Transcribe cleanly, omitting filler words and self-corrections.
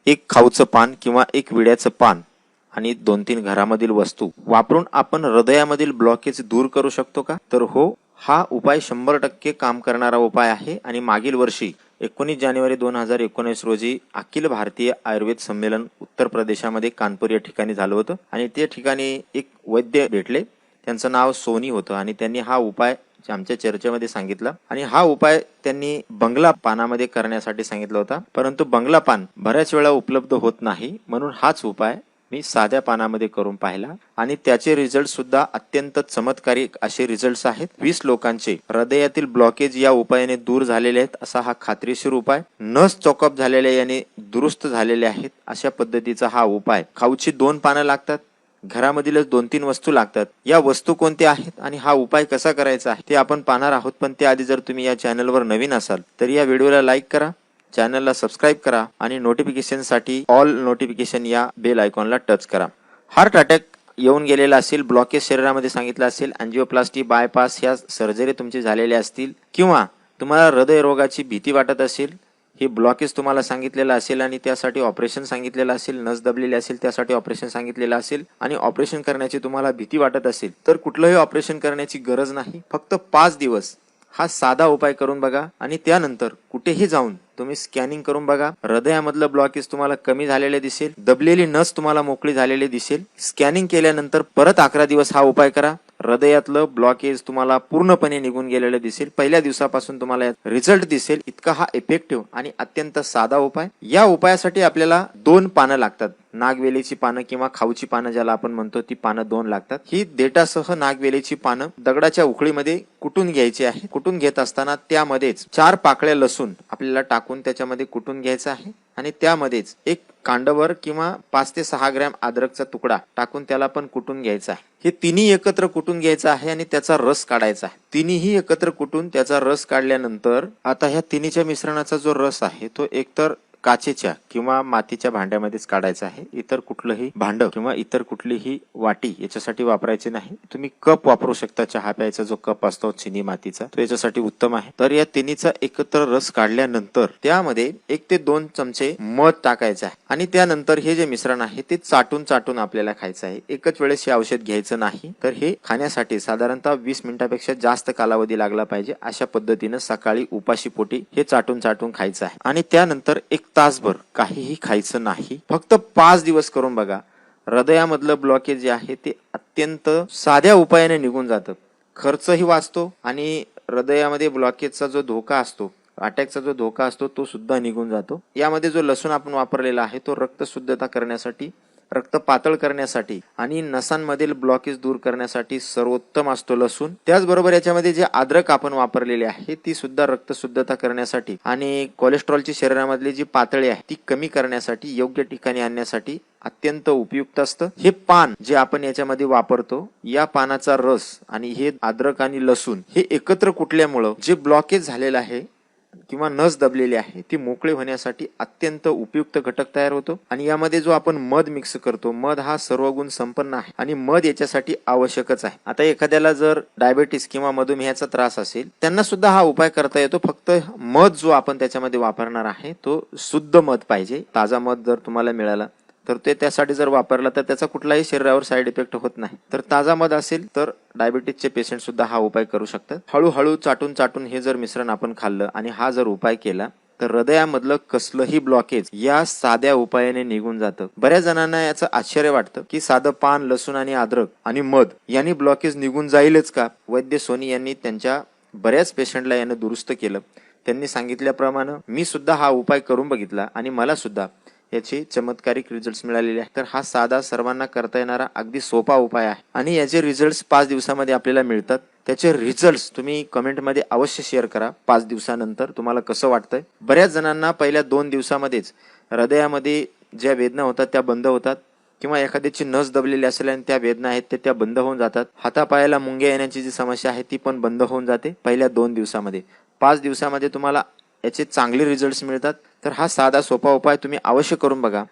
एक खाऊचं पान किंवा एक विड्याचं पान आणि 2-3 घरामधील वस्तू वापरून आपण हृदयामधील ब्लॉकेज दूर करू शकतो का? तर हो, हा उपाय 100% काम करणारा उपाय आहे आणि मागील वर्षी 19 जानेवारी 2019 रोजी अखिल भारतीय आयुर्वेद संमेलन उत्तर प्रदेशामध्ये कानपूर या ठिकाणी झालं होतं आणि त्या ठिकाणी एक वैद्य भेटले. त्यांचं नाव सोनी होतं आणि त्यांनी हा उपाय आमच्या चर्चेमध्ये सांगितला आणि हा उपाय त्यांनी बंगला पानामध्ये करण्यासाठी सांगितला होता. परंतु बंगला पान बऱ्याच वेळा उपलब्ध होत नाही, म्हणून हाच उपाय मी साध्या पानामध्ये करून पाहिला आणि त्याचे रिझल्ट सुद्धा अत्यंत चमत्कारिक असे रिझल्ट्स आहेत. 20 लोकांचे हृदयातील ब्लॉकेज या उपायाने दूर झालेले आहेत. असा हा खात्रीशीर उपाय. नस चॉकअप झालेल्या याने दुरुस्त झालेले आहेत. अशा पद्धतीचा हा उपाय. खाऊची 2 पानं लागतात, घरामधीलच 2-3 वस्तू लागतात. या वस्तू कोणत्या आहेत आणि हा उपाय कसा करायचा आहे ते आपण पाहणार आहोत. पण त्याआधी जर तुम्ही या चॅनलवर नवीन असाल तर या व्हिडिओला लाईक करा, चॅनलला सबस्क्राईब करा आणि नोटिफिकेशनसाठी ऑल नोटिफिकेशन या बेल आयकॉनला टच करा. हार्ट अटॅक येऊन गेलेला असेल, ब्लॉकेज शरीरामध्ये सांगितलं असेल, अँजिओप्लास्टी, बायपास ह्या सर्जरी तुमची झालेल्या असतील किंवा तुम्हाला हृदयरोगाची भीती वाटत असेल, हे ब्लॉकेज तुम्हाला सांगितलेलं असेल आणि त्यासाठी ऑपरेशन सांगितलेलं असेल, नस दबलेली असेल त्यासाठी ऑपरेशन सांगितलेलं असेल आणि ऑपरेशन करण्याची तुम्हाला भीती वाटत असेल तर कुठलंही ऑपरेशन करण्याची गरज नाही. फक्त 5 दिवस हा साधा उपाय करून बघा आणि त्यानंतर कुठेही जाऊन तुम्ही स्कॅनिंग करून बघा. हृदयामधलं ब्लॉकेज तुम्हाला कमी झालेले दिसेल, दबलेली नस तुम्हाला मोकळी झालेली दिसेल. स्कॅनिंग केल्यानंतर परत 11 दिवस हा उपाय करा. हृदयातलं ब्लॉकेज तुम्हाला पूर्णपणे निघून गेलेलं दिसेल. पहिल्या दिवसापासून तुम्हाला रिझल्ट दिसेल. इतका हा इफेक्टिव्ह आणि अत्यंत साधा उपाय. या उपायासाठी आपल्याला 2 पानं लागतात. नागवेलीची पानं किंवा खाऊची पानं ज्याला आपण म्हणतो ती पानं 2 लागतात. ही देठासह नागवेलीची पानं दगडाच्या उखळीमध्ये कुटून घ्यायची आहे. कुटून घेत असताना त्यामध्येच 4 पाकळ्या लसूण आपल्याला टाकून त्याच्यामध्ये कुटून घ्यायचा आहे आणि त्यामध्येच एक कांडभर किंवा 5 ते 6 ग्रॅम अद्रकचा तुकडा टाकून त्याला पण कुटून घ्यायचा आहे. हे तिन्ही एकत्र कुटून घ्यायचं आहे आणि त्याचा रस काढायचा आहे. तिन्ही एकत्र कुटून त्याचा रस काढल्यानंतर आता ह्या तिन्हीच्या मिश्रणाचा जो रस आहे तो एकतर काचेच्या किंवा मातीच्या भांड्यामध्येच काढायचा आहे. इतर कुठलंही भांड किंवा इतर कुठलीही वाटी याच्यासाठी वापरायची नाही. तुम्ही कप वापरू शकता. चहा प्यायचा जो कप असतो चिनी मातीचा तो याच्यासाठी उत्तम आहे. तर या तिन्हीचा एकत्र रस काढल्यानंतर त्यामध्ये 1 ते 2 चमचे मध टाकायचं आहे आणि त्यानंतर हे जे मिश्रण आहे ते चाटून चाटून आपल्याला खायचं आहे. एकच वेळेस हे औषध घ्यायचं नाही. तर हे खाण्यासाठी साधारणतः 20 मिनिटापेक्षा जास्त कालावधी लागला पाहिजे. अशा पद्धतीनं सकाळी उपाशी पोटी हे चाटून चाटून खायचं आहे आणि त्यानंतर 1 तासभर काहीही खायचं नाही. फक्त 5 दिवस करून बघा. हृदयामधलं ब्लॉकेज जे आहे ते अत्यंत साध्या उपायाने निघून जातं. खर्चही वाचतो आणि हृदयामध्ये ब्लॉकेजचा जो धोका असतो, अटॅकचा जो धोका असतो तो सुद्धा निघून जातो. यामध्ये जो लसूण आपण वापरलेला आहे तो रक्त शुद्धता करण्यासाठी, रक्त पातळ करण्यासाठी आणि नसांमधील ब्लॉकेज दूर करण्यासाठी सर्वोत्तम असतो लसूण. त्याचबरोबर याच्यामध्ये जे अद्रक आपण वापरलेले आहे ती सुद्धा रक्त शुद्धता करण्यासाठी आणि कोलेस्ट्रॉलची शरीरामधली जी पातळी आहे ती कमी करण्यासाठी, योग्य ठिकाणी आणण्यासाठी अत्यंत उपयुक्त असतं. हे पान जे आपण याच्यामध्ये वापरतो, या पानाचा रस आणि हे अद्रक आणि लसूण हे एकत्र कुटल्यामुळं जे ब्लॉकेज झालेलं आहे किंवा नस दबलेली आहे ती मोकळी होण्यासाठी अत्यंत उपयुक्त घटक तयार होतो. आणि यामध्ये जो आपण मध मिक्स करतो, मध हा सर्व गुण संपन्न आहे आणि मध याच्यासाठी आवश्यकच आहे. आता एखाद्याला जर डायबिटीस किंवा मधुमेहाचा त्रास असेल त्यांना सुद्धा हा उपाय करता येतो. फक्त मध जो आपण त्याच्यामध्ये वापरणार आहे तो शुद्ध मध पाहिजे. ताजा मध जर तुम्हाला मिळाला तर ते त्यासाठी जर वापरला तर त्याचा कुठलाही शरीरावर साईड इफेक्ट होत नाही. तर ताजा मध असेल तर डायबिटीसचे पेशंट सुद्धा हा उपाय करू शकतात. हळूहळू चाटून चाटून हे जर मिश्रण आपण खाल्लं आणि हा जर उपाय केला तर हृदयामधलं कसलंही ब्लॉकेज या साध्या उपायाने निघून जातं. बऱ्याच जणांना याचं आश्चर्य वाटतं की साधं पान, लसूण आणि अद्रक आणि मध यांनी ब्लॉकेज निघून जाईलच का? वैद्य सोनी यांनी त्यांच्या बऱ्याच पेशंटला यानं दुरुस्त केलं. त्यांनी सांगितल्याप्रमाणे मी सुद्धा हा उपाय करून बघितला आणि मला सुद्धा याचे चमत्कारिक रिझल्ट्स मिळालेले आहेत. तर हा साधा सर्वांना करता येणारा अगदी सोपा उपाय आहे आणि याचे रिझल्ट्स 5 दिवसामध्ये आपल्याला मिळतात. त्याचे रिझल्ट्स तुम्ही कमेंटमध्ये अवश्य शेअर करा. 5 दिवसानंतर तुम्हाला कसं वाटतंय. बऱ्याच जणांना पहिल्या 2 दिवसामध्येच हृदयामध्ये ज्या वेदना होतात त्या बंद होतात किंवा एखाद्याची नस दबलेली असेल आणि त्या वेदना आहेत त्या बंद होऊन जातात. हातापायाला मुंग्या येण्याची जी समस्या आहे ती पण बंद होऊन जाते पहिल्या 2 दिवसामध्ये. 5 दिवसामध्ये तुम्हाला याचे चांगले रिझल्ट्स मिळतात. तर हा साधा सोपा उपाय तुम्ही अवश्य करून बघा.